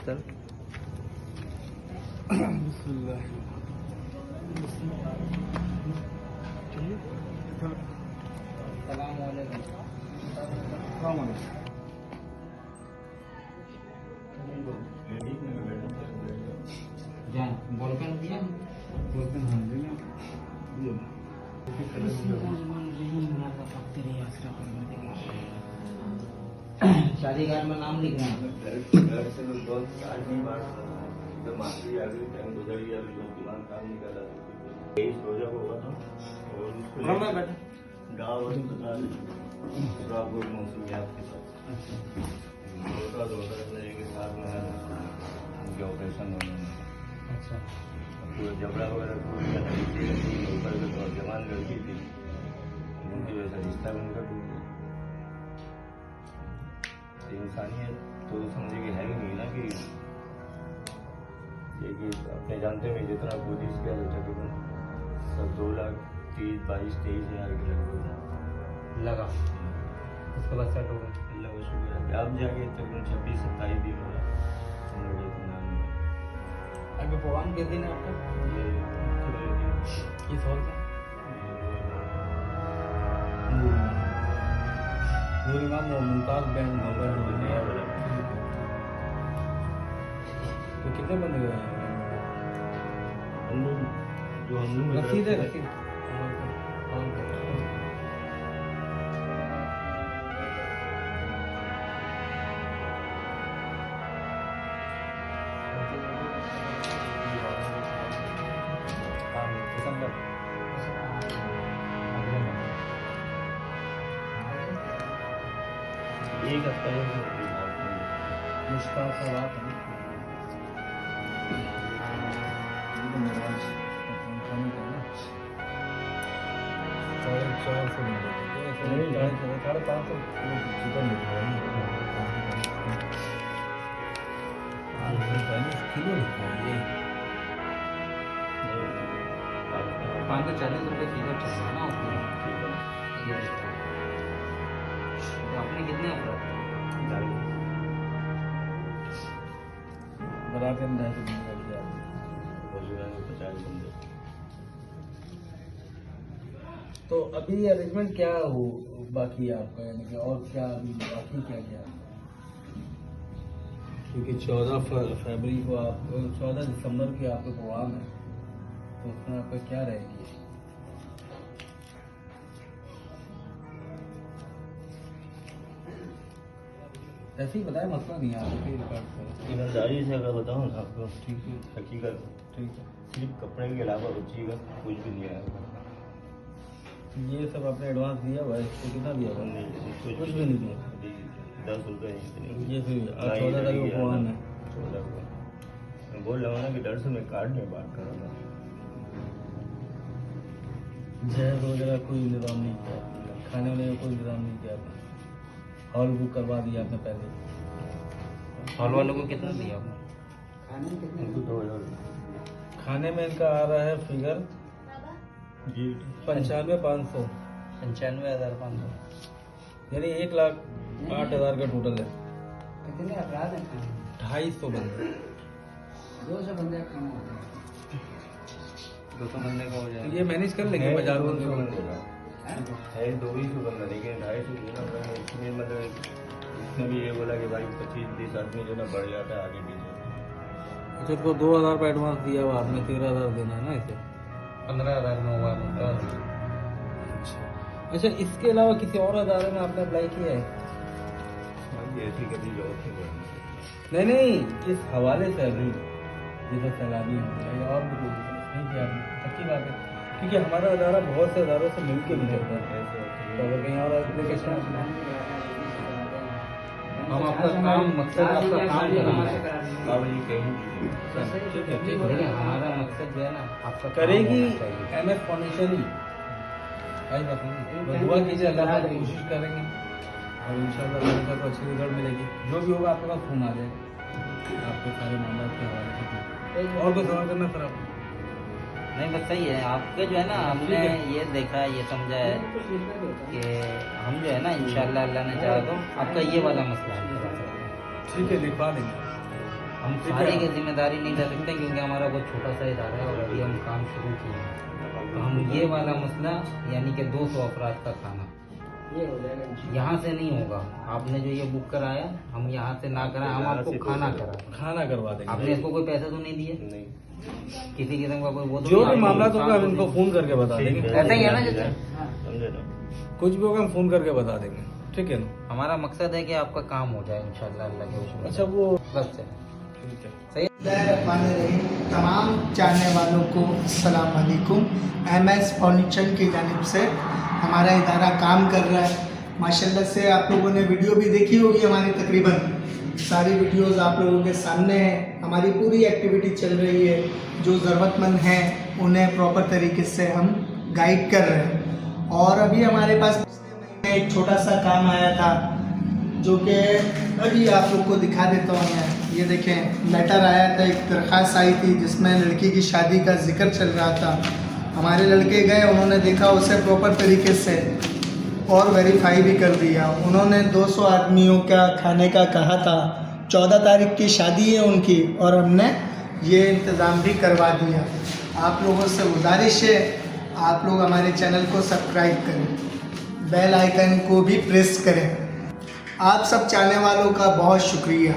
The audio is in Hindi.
चल शादी कार्ड में नाम लिखना है। ऑपरेशन अच्छा पूरा जबड़ा वगैरह तो जवान लड़की थी उनकी वैसा रिश्ता भी उनका टूट गया। इंसानियत तो समझे कि है ही नहीं ना कि ये कि अपने जानते में जितना कोशिश किया था तकरीबन सब 2,22,23,000 के लगभग लगा, उसके बाद सेट हो गया। अल्लाह का शुक्र है। अब जाके तकरीबन 26-27 दिन हो रहा हम लोग इत्मीनान में। अभी प्रोग्राम किस दिन है आपका? ये किस हॉल का? नूर इमाम मुमताज बहन तो कितने बंदे गए हैं? जो हम लोग रसीद है, रसीद एक हफ्ता मुश्किल का बात है। ₹540 किलो चल रहा है ना उसमें। तो आपने कितने अफराद? बराबर में 50 बंदे। तो अभी अरेंजमेंट क्या हो बाकी है आपका, यानी कि और क्या अभी बाकी क्या क्या? क्योंकि 14 फरवरी को आप 14 दिसंबर की आपका प्रोग्राम है, तो उसमें आपका क्या रहेगी? ऐसे ही बताया, मसला नहीं है आपके रिकॉर्ड पर। ईमानदारी से अगर बताऊँ ना आपको, ठीक है, हकीकत ठीक है। सिर्फ कपड़े के अलावा बच्ची का कुछ भी नहीं आया। ये सब आपने एडवांस दिया हुआ है, इसको कितना दिया हुआ है? कुछ भी नहीं दिया। 10 रुपये इतने। ये फिर 14 तारीख को प्रोग्राम है। 14 को मैं बोल रहा हूँ ना कि डर से मैं कार्ड में बात कर रहा था। जहर वगैरह कोई इंतजाम नहीं किया, खाने वाने का कोई इंतजाम नहीं किया आपने? हॉल बुक करवा दिया आपने पहले? हॉल वालों को कितना दिया आपने? उनको 2,000 खाने में इनका आ रहा है फिगर जी 95,500, 95,500, यानी 1,08,000 का टोटल है। कितने अपराध हैं खाने में? 250 बंदे। 200 बंदे का खाना होता है। 200 बंदे का हो जाए। ये मैनेज कर लेंगे 50 बंदे को। है 200 बंदा, लेकिन 250 देना पड़ेगा। इसमें मतलब इसने भी ये बोला कि भाई 25-30 आदमी जो ना बढ़ जाता है आगे पीछे। अच्छा, तो 2,000 का एडवांस दिया हुआ आपने, 13,000 देना है ना इसे? 15,000 में हुआ। अच्छा, इसके अलावा किसी और अदारे में आपने अप्लाई किया है? भाई ऐसी कभी जॉब नहीं करनी। नहीं, इस हवाले से अभी जैसे सैलानी हो गया या और भी कोई नहीं किया आपने? अच्छी बात है, क्योंकि हमारा अदारा बहुत से अदारों से मिल के भी चलता है। तो अगर कहीं और एप्लीकेशन, हम आपका काम, मकसद आपका काम कराना है। हमारा मकसद जो है ना, आपका करेगी MS फाउंडेशन ही। दुआ कीजिए, अल्लाह ताला कोशिश करेंगे और इंशाल्लाह अल्लाह को अच्छी रिजल्ट मिलेगी। जो भी होगा आपके पास फोन आ जाएगा आपके सारे मामला के हवाले से। और कोई सवाल करना सर आप? नहीं, बस सही है। आपके जो है ना, हमने ये देखा, ये समझा है कि हम जो है ना इंशाल्लाह अल्लाह ने चाहा तो आपका ये वाला मसला है। ठीक है, लिखवा देंगे। हम सारे की जिम्मेदारी नहीं ले सकते क्योंकि हमारा बहुत छोटा सा इदारा है और अभी हम काम शुरू किए हैं। तो हम ये वाला मसला यानी कि 200 अफराद का खाना ये हो जाएगा इंशाल्लाह। यहाँ से नहीं होगा। आपने जो ये बुक कराया हम यहाँ से ना कराएं, हम आपको खाना कराएं। खाना करवा देंगे। आपने इसको कोई पैसे तो नहीं दिए? नहीं, किसी किस्म का कोई वो तो जो नहीं, भी आपको मामला काम होगा हम तो इनको नहीं। फोन करके बता ठीक देंगे। है। ऐसा ही है ना जैसे? हाँ। समझे ना? कुछ भी होगा हम फोन करके बता देंगे, ठीक है ना? हमारा मकसद है कि आपका काम हो जाए इंशाल्लाह अल्लाह के हुक्म से। अच्छा वो बस है। ठीक है। सही। बिस्मिल्लाहिर्रहमानिर्रहीम। तमाम चाहने वालों को अस्सलाम वालेकुम। MS फर्नीचर की जानिब से हमारा इदारा काम कर रहा है माशाल्लाह से। आप लोगों ने वीडियो भी देखी होगी, हमारी तकरीबन सारी वीडियोस आप लोगों के सामने हैं। हमारी पूरी एक्टिविटी चल रही है, जो ज़रूरतमंद हैं उन्हें प्रॉपर तरीके से हम गाइड कर रहे हैं। और अभी हमारे पास पिछले महीने एक छोटा सा काम आया था जो कि अभी आप लोग को दिखा देता हूँ मैं। ये देखें, लेटर आया था, एक दरख्वास्त आई थी जिसमें लड़की की शादी का जिक्र चल रहा था। हमारे लड़के गए, उन्होंने देखा उसे प्रॉपर तरीके से और वेरीफाई भी कर दिया। उन्होंने 200 आदमियों का खाने का कहा था। 14 तारीख की शादी है उनकी और हमने ये इंतज़ाम भी करवा दिया। आप लोगों से गुजारिश है, आप लोग हमारे चैनल को सब्सक्राइब करें, बेल आइकन को भी प्रेस करें। आप सब चाहने वालों का बहुत शुक्रिया।